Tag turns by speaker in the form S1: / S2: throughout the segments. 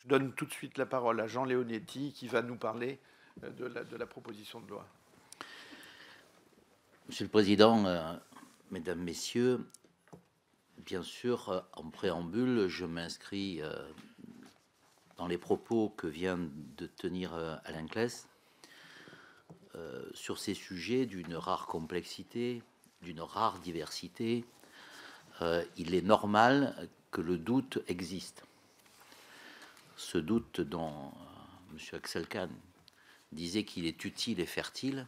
S1: Je donne tout de suite la parole à Jean Leonetti qui va nous parler de la proposition de loi.
S2: Monsieur le Président, Mesdames, Messieurs, bien sûr, en préambule, je m'inscris dans les propos que vient de tenir Alain Claes sur ces sujets d'une rare complexité, d'une rare diversité. Il est normal que le doute existe. Ce doute dont M. Axel Kahn disait qu'il est utile et fertile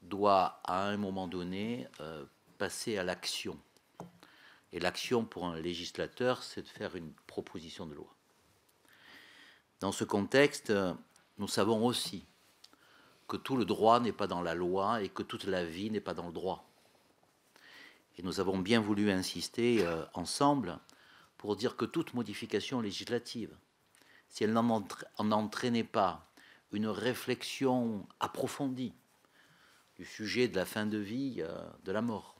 S2: doit à un moment donné passer à l'action. Et l'action pour un législateur, c'est de faire une proposition de loi. Dans ce contexte, nous savons aussi que tout le droit n'est pas dans la loi et que toute la vie n'est pas dans le droit. Et nous avons bien voulu insister ensemble pour dire que toute modification législative, si elle n'entraînait pas une réflexion approfondie du sujet de la fin de vie, de la mort,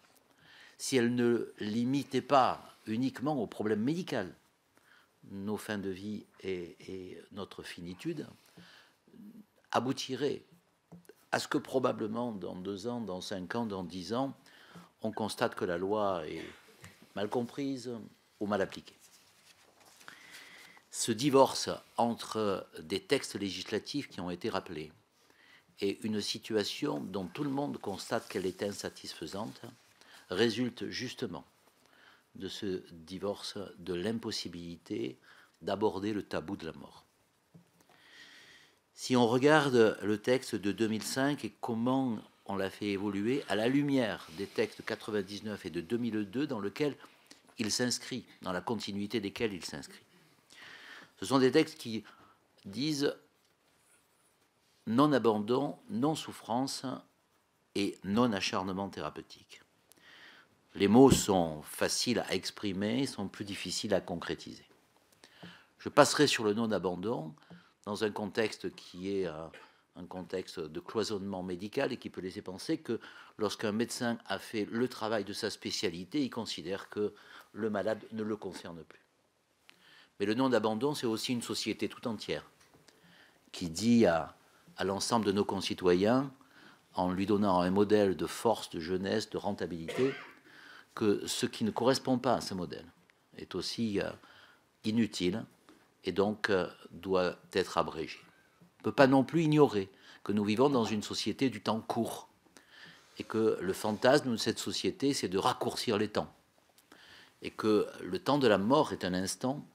S2: si elle ne limitait pas uniquement au problème médical nos fins de vie et notre finitude, aboutirait à ce que probablement dans 2 ans, dans 5 ans, dans 10 ans, on constate que la loi est mal comprise ou mal appliquée. Ce divorce entre des textes législatifs qui ont été rappelés et une situation dont tout le monde constate qu'elle est insatisfaisante résulte justement de ce divorce, de l'impossibilité d'aborder le tabou de la mort. Si on regarde le texte de 2005 et comment on l'a fait évoluer à la lumière des textes de 99 et de 2002 dans lequel il s'inscrit, dans la continuité desquels il s'inscrit. Ce sont des textes qui disent non-abandon, non-souffrance et non-acharnement thérapeutique. Les mots sont faciles à exprimer, sont plus difficiles à concrétiser. Je passerai sur le non-abandon dans un contexte qui est un contexte de cloisonnement médical et qui peut laisser penser que lorsqu'un médecin a fait le travail de sa spécialité, il considère que le malade ne le concerne plus. Mais le non-abandon, c'est aussi une société tout entière qui dit à l'ensemble de nos concitoyens, en lui donnant un modèle de force, de jeunesse, de rentabilité, que ce qui ne correspond pas à ce modèle est aussi inutile et donc doit être abrégé. On ne peut pas non plus ignorer que nous vivons dans une société du temps court et que le fantasme de cette société, c'est de raccourcir les temps et que le temps de la mort est un instant,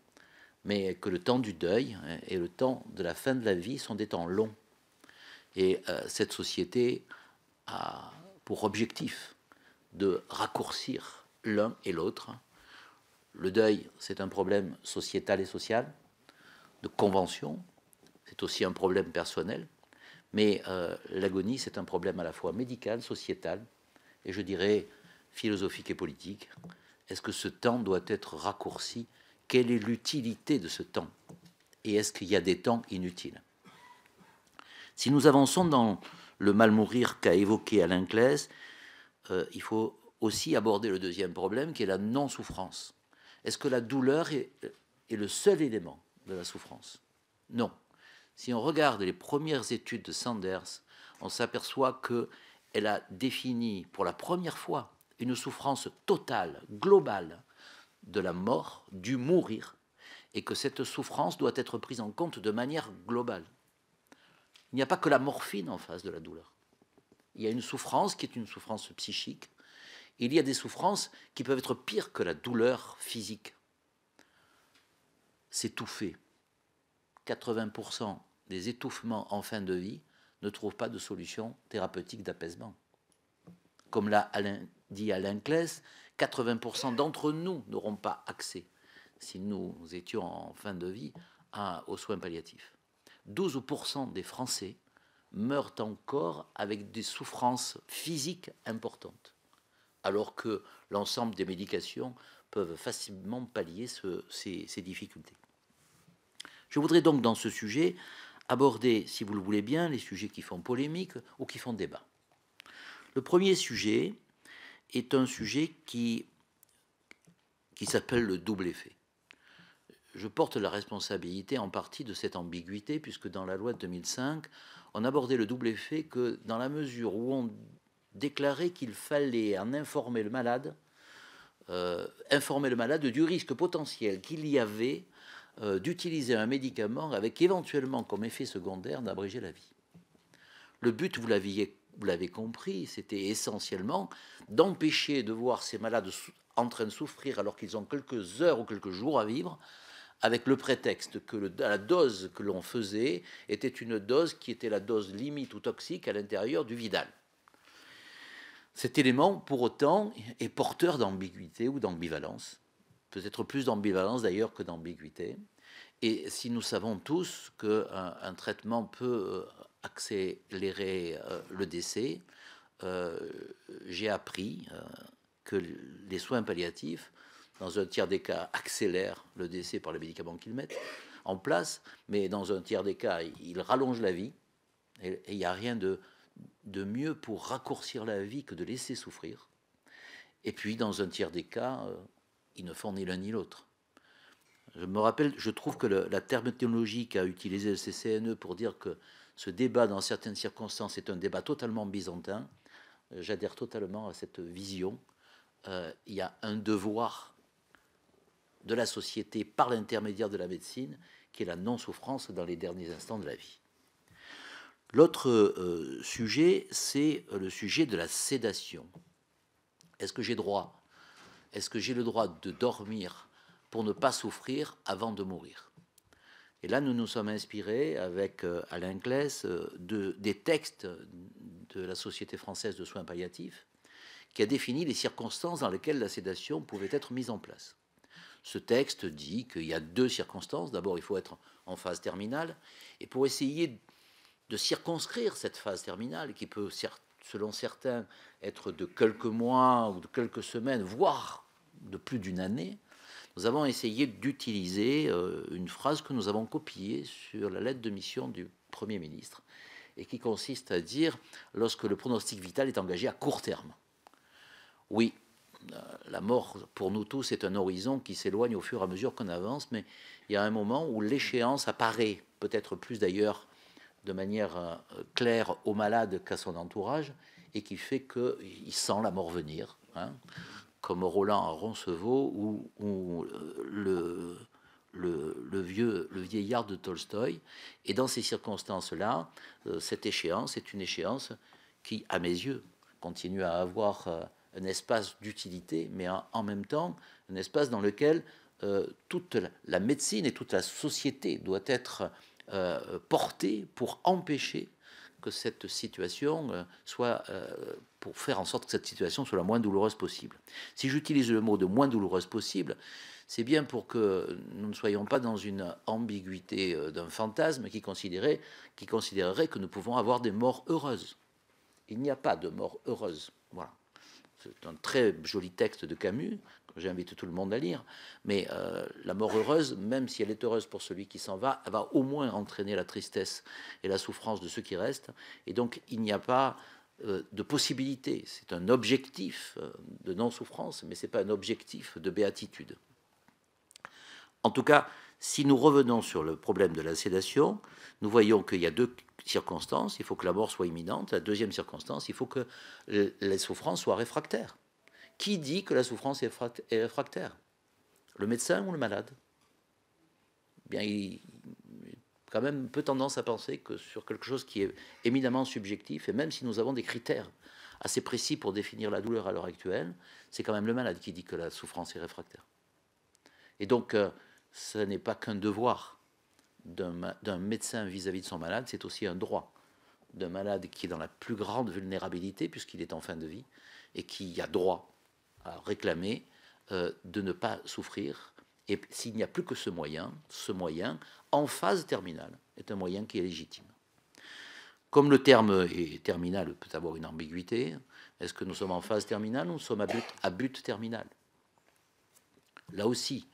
S2: mais que le temps du deuil et le temps de la fin de la vie sont des temps longs. Et cette société a pour objectif de raccourcir l'un et l'autre. Le deuil, c'est un problème sociétal et social, de convention, c'est aussi un problème personnel, mais l'agonie, c'est un problème à la fois médical, sociétal, et je dirais philosophique et politique. Est-ce que ce temps doit être raccourci? Quelle est l'utilité de ce temps? Et est-ce qu'il y a des temps inutiles? Si nous avançons dans le mal mourir qu'a évoqué Alain Claes, il faut aussi aborder le deuxième problème qui est la non-souffrance. Est-ce que la douleur est le seul élément de la souffrance? Non. Si on regarde les premières études de Sanders, on s'aperçoit qu'elle a défini pour la première fois une souffrance totale, globale, de la mort, du mourir, et que cette souffrance doit être prise en compte de manière globale. Il n'y a pas que la morphine en face de la douleur. Il y a une souffrance qui est une souffrance psychique. Il y a des souffrances qui peuvent être pires que la douleur physique. S'étouffer. 80% des étouffements en fin de vie ne trouvent pas de solution thérapeutique d'apaisement. Comme l'a dit Alain Claes, 80% d'entre nous n'auront pas accès, si nous étions en fin de vie, aux soins palliatifs. 12% des Français meurent encore avec des souffrances physiques importantes, alors que l'ensemble des médications peuvent facilement pallier ces difficultés. Je voudrais donc dans ce sujet aborder, si vous le voulez bien, les sujets qui font polémique ou qui font débat. Le premier sujet est un sujet qui s'appelle le double effet. je porte la responsabilité en partie de cette ambiguïté, puisque dans la loi de 2005, on abordait le double effet que dans la mesure où on déclarait qu'il fallait en informer le malade du risque potentiel qu'il y avait d'utiliser un médicament avec éventuellement comme effet secondaire d'abréger la vie. Le but, vous l'avez compris, c'était essentiellement d'empêcher de voir ces malades en train de souffrir alors qu'ils ont quelques heures ou quelques jours à vivre, avec le prétexte que la dose que l'on faisait était une dose qui était la dose limite ou toxique à l'intérieur du Vidal. Cet élément, pour autant, est porteur d'ambiguïté ou d'ambivalence, peut-être plus d'ambivalence d'ailleurs que d'ambiguïté. Et si nous savons tous qu'un traitement peut accélérer le décès, j'ai appris que les soins palliatifs, dans un tiers des cas, accélèrent le décès par les médicaments qu'ils mettent en place, mais dans un tiers des cas, ils rallongent la vie, et il n'y a rien de mieux pour raccourcir la vie que de laisser souffrir. Et puis, dans un tiers des cas, ils ne font ni l'un ni l'autre. Je me rappelle, je trouve que la terminologie qu'a utilisée le CCNE pour dire que ce débat, dans certaines circonstances, est un débat totalement byzantin. J'adhère totalement à cette vision. Il y a un devoir de la société par l'intermédiaire de la médecine qui est la non-souffrance dans les derniers instants de la vie. L'autre sujet, c'est le sujet de la sédation. Est-ce que j'ai le droit de dormir pour ne pas souffrir avant de mourir? Et là, nous nous sommes inspirés avec Alain Claes des textes de la Société française de soins palliatifs qui a défini les circonstances dans lesquelles la sédation pouvait être mise en place. Ce texte dit qu'il y a deux circonstances. D'abord, il faut être en phase terminale. Et pour essayer de circonscrire cette phase terminale, qui peut, selon certains, être de quelques mois ou de quelques semaines, voire de plus d'une année, nous avons essayé d'utiliser une phrase que nous avons copiée sur la lettre de mission du Premier ministre, et qui consiste à dire « lorsque le pronostic vital est engagé à court terme ». Oui, la mort, pour nous tous, est un horizon qui s'éloigne au fur et à mesure qu'on avance, mais il y a un moment où l'échéance apparaît, peut-être plus d'ailleurs de manière claire au malade qu'à son entourage, et qui fait qu'il sent la mort venir, hein, comme Roland à Roncevaux ou le vieillard de Tolstoï. Et dans ces circonstances-là, cette échéance est une échéance qui, à mes yeux, continue à avoir un espace d'utilité, mais en même temps un espace dans lequel toute la médecine et toute la société doit être portée pour empêcher que cette situation soit, pour faire en sorte que cette situation soit la moins douloureuse possible. Si j'utilise le mot de moins douloureuse possible, c'est bien pour que nous ne soyons pas dans une ambiguïté d'un fantasme qui considérerait que nous pouvons avoir des morts heureuses. Il n'y a pas de mort heureuse. Voilà. C'est un très joli texte de Camus, que j'invite tout le monde à lire, mais la mort heureuse, même si elle est heureuse pour celui qui s'en va, elle va au moins entraîner la tristesse et la souffrance de ceux qui restent, et donc il n'y a pas de possibilité. C'est un objectif de non-souffrance, mais ce n'est pas un objectif de béatitude. En tout cas, si nous revenons sur le problème de la sédation, nous voyons qu'il y a deux circonstances. Il faut que la mort soit imminente. La deuxième circonstance, il faut que les souffrances soient réfractaires. Qui dit que la souffrance est réfractaire? Le médecin ou le malade? Bien, il a quand même peu tendance à penser que sur quelque chose qui est éminemment subjectif, et même si nous avons des critères assez précis pour définir la douleur à l'heure actuelle, c'est quand même le malade qui dit que la souffrance est réfractaire. Et donc, ce n'est pas qu'un devoir d'un médecin vis-à-vis de son malade, c'est aussi un droit d'un malade qui est dans la plus grande vulnérabilité, puisqu'il est en fin de vie, et qui a droit à réclamer de ne pas souffrir. Et s'il n'y a plus que ce moyen, en phase terminale, est un moyen qui est légitime. Comme le terme est terminal peut avoir une ambiguïté, est-ce que nous sommes en phase terminale ou nous sommes à but terminal? Là aussi,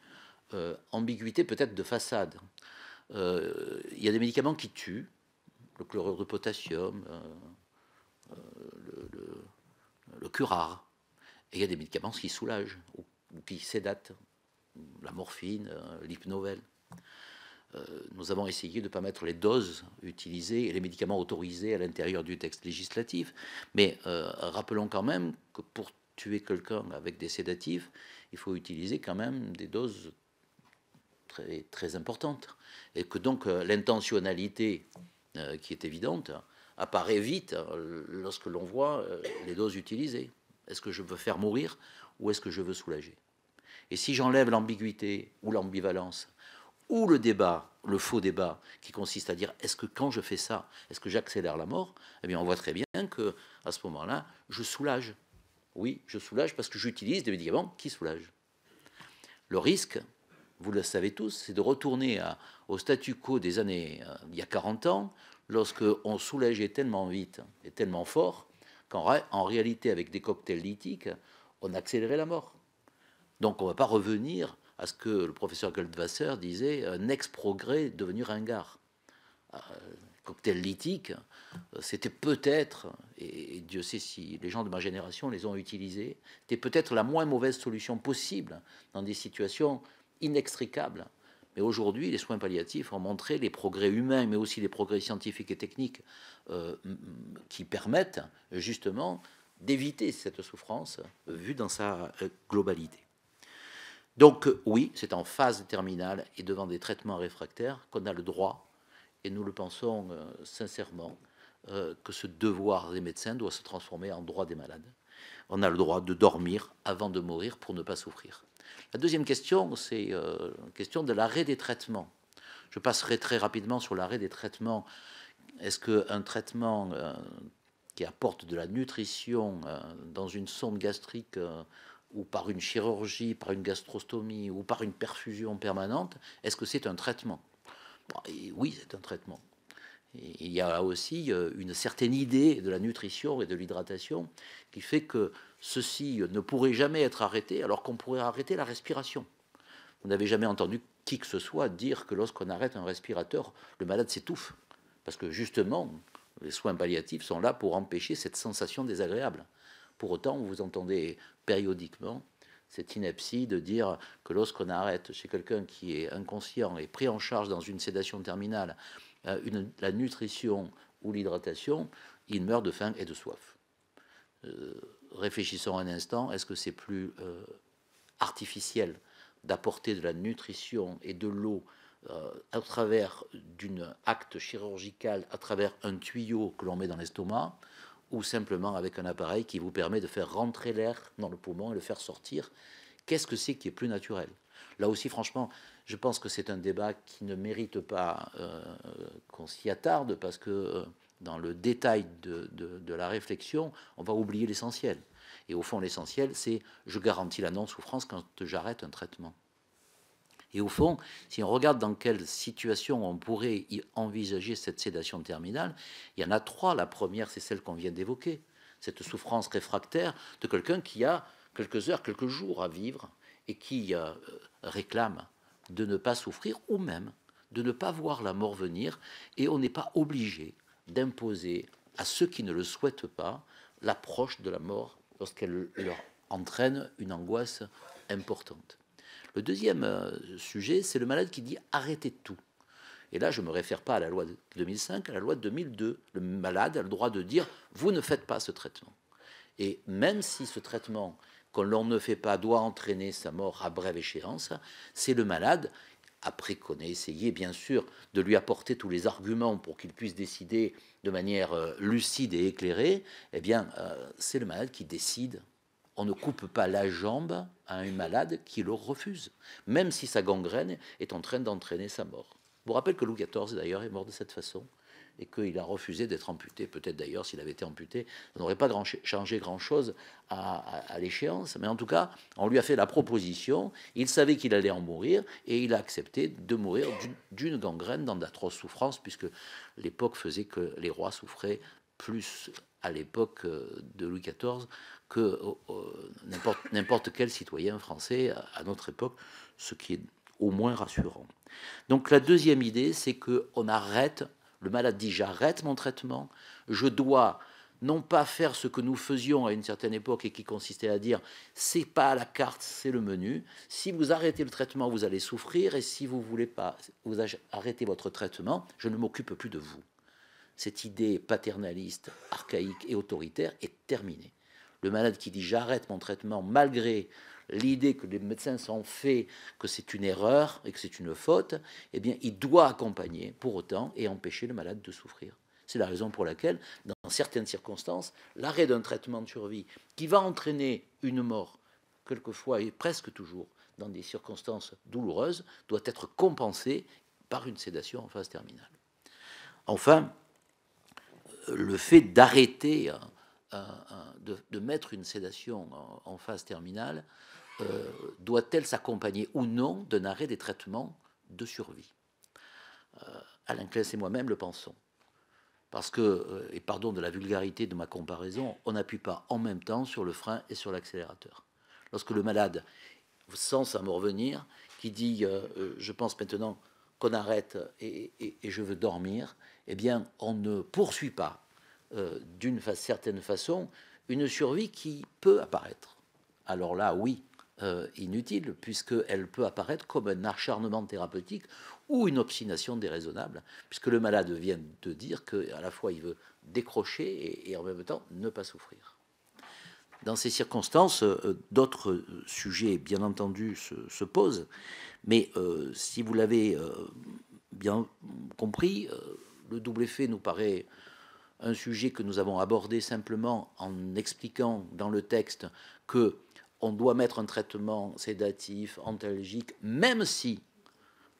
S2: ambiguïté peut-être de façade. Il y a des médicaments qui tuent, le chlorure de potassium, le curare, et il y a des médicaments qui soulagent ou qui sédatent, la morphine, l'hypnovelle. Nous avons essayé de ne pas mettre les doses utilisées et les médicaments autorisés à l'intérieur du texte législatif, mais rappelons quand même que pour tuer quelqu'un avec des sédatifs, il faut utiliser quand même des doses très, très importantes, et que donc l'intentionnalité qui est évidente apparaît vite lorsque l'on voit les doses utilisées. Est-ce que je veux faire mourir ou est-ce que je veux soulager? Et si j'enlève l'ambiguïté ou l'ambivalence, ou le débat, le faux débat, qui consiste à dire est-ce que quand je fais ça, est-ce que j'accélère la mort? Eh bien, on voit très bien que à ce moment-là, je soulage. Oui, je soulage parce que j'utilise des médicaments qui soulagent. Le risque, vous le savez tous, c'est de retourner au statu quo des années il y a 40 ans, lorsque on soulageait tellement vite et tellement fort qu'en réalité, avec des cocktails lithiques, on accélérait la mort. Donc on ne va pas revenir à ce que le professeur Goldwasser disait, un ex-progrès devenu ringard. Cocktail lithique, c'était peut-être, et Dieu sait si les gens de ma génération les ont utilisés, c'était peut-être la moins mauvaise solution possible dans des situations inextricables. Mais aujourd'hui, les soins palliatifs ont montré les progrès humains, mais aussi les progrès scientifiques et techniques qui permettent justement d'éviter cette souffrance vue dans sa globalité. Donc oui, c'est en phase terminale et devant des traitements réfractaires qu'on a le droit, et nous le pensons sincèrement, que ce devoir des médecins doit se transformer en droit des malades. On a le droit de dormir avant de mourir pour ne pas souffrir. La deuxième question, c'est la question de l'arrêt des traitements. Je passerai très rapidement sur l'arrêt des traitements. Est-ce qu'un traitement qui apporte de la nutrition dans une sonde gastrique ou par une chirurgie, par une gastrostomie ou par une perfusion permanente, est-ce que c'est un traitement? Bon, oui, c'est un traitement. Et il y a aussi une certaine idée de la nutrition et de l'hydratation qui fait que ceci ne pourrait jamais être arrêté alors qu'on pourrait arrêter la respiration. Vous n'avez jamais entendu qui que ce soit dire que lorsqu'on arrête un respirateur, le malade s'étouffe. Parce que justement, les soins palliatifs sont là pour empêcher cette sensation désagréable. Pour autant, vous entendez périodiquement cette ineptie de dire que lorsqu'on arrête chez quelqu'un qui est inconscient et pris en charge dans une sédation terminale la nutrition ou l'hydratation, il meurt de faim et de soif. Réfléchissons un instant, est-ce que c'est plus artificiel d'apporter de la nutrition et de l'eau à travers d'un acte chirurgical, à travers un tuyau que l'on met dans l'estomac, ou simplement avec un appareil qui vous permet de faire rentrer l'air dans le poumon et le faire sortir? Qu'est-ce que c'est qui est plus naturel? Là aussi, franchement, je pense que c'est un débat qui ne mérite pas qu'on s'y attarde, parce que dans le détail de la réflexion, on va oublier l'essentiel. Et au fond, l'essentiel, c'est je garantis la non-souffrance quand j'arrête un traitement. Et au fond, si on regarde dans quelle situation on pourrait y envisager cette sédation terminale, il y en a trois. La première, c'est celle qu'on vient d'évoquer, cette souffrance réfractaire de quelqu'un qui a quelques heures, quelques jours à vivre et qui réclame de ne pas souffrir ou même de ne pas voir la mort venir. Et on n'est pas obligé d'imposer à ceux qui ne le souhaitent pas l'approche de la mort lorsqu'elle leur entraîne une angoisse importante. Le deuxième sujet, c'est le malade qui dit « arrêtez tout ». Et là, je ne me réfère pas à la loi de 2005, à la loi de 2002. Le malade a le droit de dire « vous ne faites pas ce traitement ». Et même si ce traitement que l'on ne fait pas doit entraîner sa mort à brève échéance, c'est le malade, après qu'on ait essayé bien sûr de lui apporter tous les arguments pour qu'il puisse décider de manière lucide et éclairée, eh bien c'est le malade qui décide. On ne coupe pas la jambe à un malade qui le refuse, même si sa gangrène est en train d'entraîner sa mort. Je vous rappelle que Louis XIV, d'ailleurs, est mort de cette façon, et qu'il a refusé d'être amputé. Peut-être d'ailleurs, s'il avait été amputé, ça n'aurait pas changé grand-chose à l'échéance. Mais en tout cas, on lui a fait la proposition, il savait qu'il allait en mourir, et il a accepté de mourir d'une gangrène dans d'atroces souffrances, puisque l'époque faisait que les rois souffraient plus à l'époque de Louis XIV que n'importe quel citoyen français à notre époque, ce qui est au moins rassurant. Donc la deuxième idée, c'est qu'on arrête, le malade dit j'arrête mon traitement, je dois non pas faire ce que nous faisions à une certaine époque et qui consistait à dire c'est pas à la carte, c'est le menu. Si vous arrêtez le traitement, vous allez souffrir, et si vous voulez pas vous arrêter votre traitement, je ne m'occupe plus de vous. Cette idée paternaliste, archaïque et autoritaire est terminée. Le malade qui dit j'arrête mon traitement malgré l'idée que les médecins s'en fait que c'est une erreur et que c'est une faute, eh bien, il doit accompagner pour autant et empêcher le malade de souffrir. C'est la raison pour laquelle, dans certaines circonstances, l'arrêt d'un traitement de survie qui va entraîner une mort, quelquefois et presque toujours, dans des circonstances douloureuses, doit être compensé par une sédation en phase terminale. Enfin, le fait d'arrêter, de mettre une sédation en phase terminale, doit-elle s'accompagner ou non d'un arrêt des traitements de survie? Alain Claes et moi-même le pensons. Parce que, et pardon de la vulgarité de ma comparaison, on n'appuie pas en même temps sur le frein et sur l'accélérateur. Lorsque le malade sent ça me revenir, qui dit je pense maintenant qu'on arrête et je veux dormir, eh bien on ne poursuit pas d'une certaine façon une survie qui peut apparaître. Alors là, oui, inutile, puisqu'elle peut apparaître comme un acharnement thérapeutique ou une obstination déraisonnable, puisque le malade vient de dire qu'à la fois il veut décrocher et en même temps ne pas souffrir. Dans ces circonstances, d'autres sujets, bien entendu, se posent, mais si vous l'avez bien compris, le double effet nous paraît un sujet que nous avons abordé simplement en expliquant dans le texte que on doit mettre un traitement sédatif, antalgique, même si,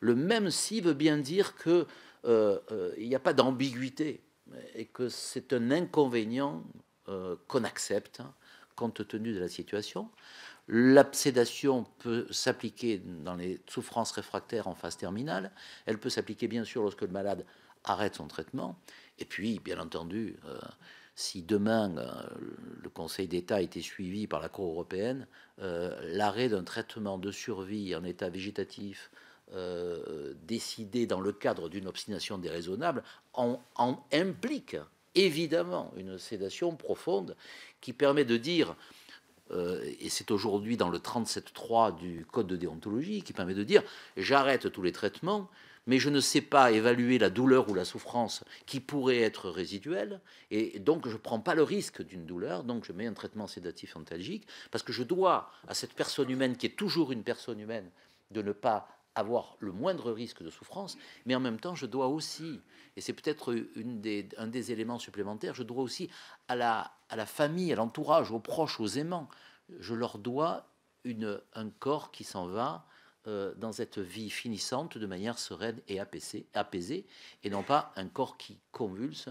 S2: le même si veut bien dire qu'il n'y a pas d'ambiguïté et que c'est un inconvénient qu'on accepte compte tenu de la situation. La sédation peut s'appliquer dans les souffrances réfractaires en phase terminale, elle peut s'appliquer bien sûr lorsque le malade arrête son traitement, et puis bien entendu, si demain le Conseil d'État était suivi par la Cour européenne, l'arrêt d'un traitement de survie en état végétatif décidé dans le cadre d'une obstination déraisonnable en implique évidemment une sédation profonde qui permet de dire, et c'est aujourd'hui dans le 37.3 du Code de déontologie, qui permet de dire j'arrête tous les traitements, mais je ne sais pas évaluer la douleur ou la souffrance qui pourrait être résiduelle, et donc je ne prends pas le risque d'une douleur, donc je mets un traitement sédatif antalgique, parce que je dois à cette personne humaine, qui est toujours une personne humaine, de ne pas avoir le moindre risque de souffrance, mais en même temps je dois aussi, et c'est peut-être un des éléments supplémentaires, je dois aussi à la famille, à l'entourage, aux proches, aux aimants, je leur dois un corps qui s'en va dans cette vie finissante de manière sereine et apaisée, et non pas un corps qui convulse,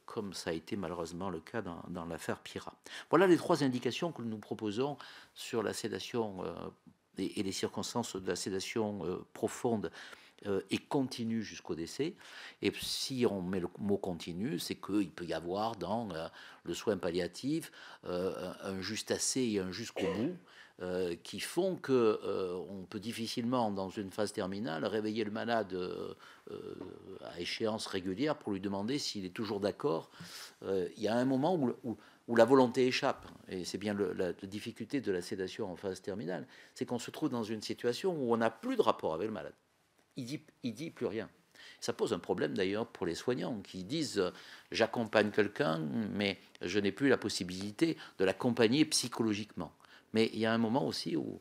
S2: comme ça a été malheureusement le cas dans l'affaire Pira. Voilà les trois indications que nous proposons sur la sédation et les circonstances de la sédation profonde et continue jusqu'au décès. Et si on met le mot continu, c'est qu'il peut y avoir dans le soin palliatif un juste assez et un jusqu'au bout, qui font que on peut difficilement, dans une phase terminale, réveiller le malade à échéance régulière pour lui demander s'il est toujours d'accord. Il y a un moment où la volonté échappe, et c'est bien la difficulté de la sédation en phase terminale, c'est qu'on se trouve dans une situation où on n'a plus de rapport avec le malade. Il dit plus rien. Ça pose un problème d'ailleurs pour les soignants qui disent j'accompagne quelqu'un, mais je n'ai plus la possibilité de l'accompagner psychologiquement. Mais il y a un moment aussi où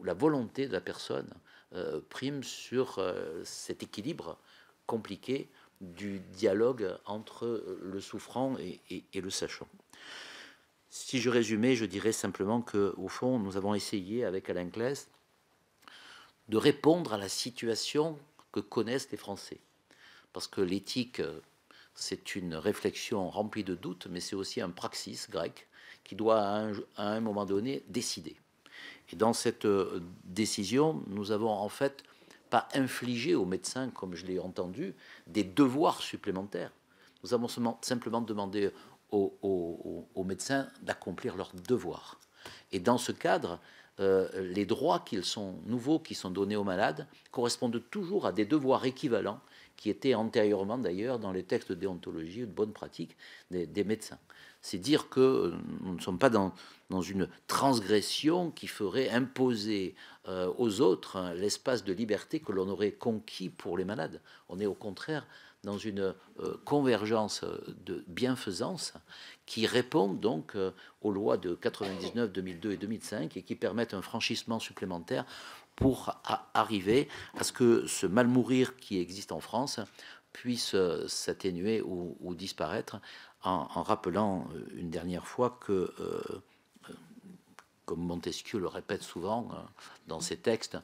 S2: la volonté de la personne prime sur cet équilibre compliqué du dialogue entre le souffrant et le sachant. Si je résumais, je dirais simplement qu'au fond, nous avons essayé avec Alain Claes de répondre à la situation que connaissent les Français. Parce que l'éthique, c'est une réflexion remplie de doutes, mais c'est aussi un praxis grec qui doit à un moment donné décider. Et dans cette décision, nous avons en fait pas infligé aux médecins, comme je l'ai entendu, des devoirs supplémentaires. Nous avons simplement demandé aux médecins d'accomplir leurs devoirs. Et dans ce cadre, les droits nouveaux qui sont donnés aux malades correspondent toujours à des devoirs équivalents qui était antérieurement d'ailleurs dans les textes de déontologie ou de bonne pratique des médecins. C'est dire que nous ne sommes pas dans une transgression qui ferait imposer aux autres l'espace de liberté que l'on aurait conquis pour les malades. On est au contraire dans une convergence de bienfaisance qui répond donc aux lois de 99, 2002 et 2005 et qui permettent un franchissement supplémentaire pour arriver à ce que ce mal mourir qui existe en France puisse s'atténuer ou disparaître, en rappelant une dernière fois que, comme Montesquieu le répète souvent dans ses textes,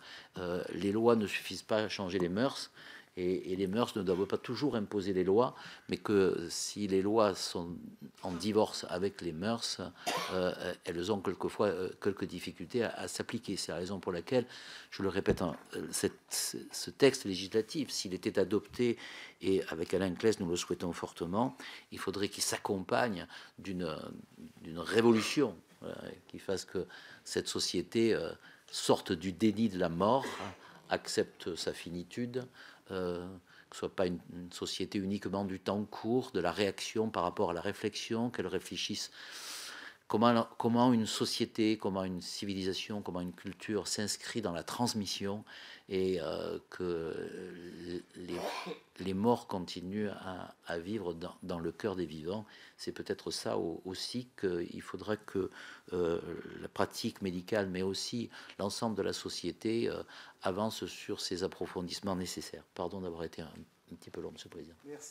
S2: les lois ne suffisent pas à changer les mœurs, et les mœurs ne doivent pas toujours imposer les lois, mais que si les lois sont en divorce avec les mœurs, elles ont quelquefois quelques difficultés à s'appliquer. C'est la raison pour laquelle, je le répète, ce texte législatif, s'il était adopté, et avec Alain Claes nous le souhaitons fortement, il faudrait qu'il s'accompagne d'une révolution qui fasse que cette société sorte du déni de la mort, accepte sa finitude, que ce soit pas une société uniquement du temps court, de la réaction par rapport à la réflexion, qu'elle réfléchisse comment une société, comment une civilisation, comment une culture s'inscrit dans la transmission, et que les morts continuent à vivre dans le cœur des vivants. C'est peut-être ça aussi qu'il faudra que la pratique médicale, mais aussi l'ensemble de la société avance sur ces approfondissements nécessaires. Pardon d'avoir été un petit peu long, Monsieur le Président.
S1: Merci.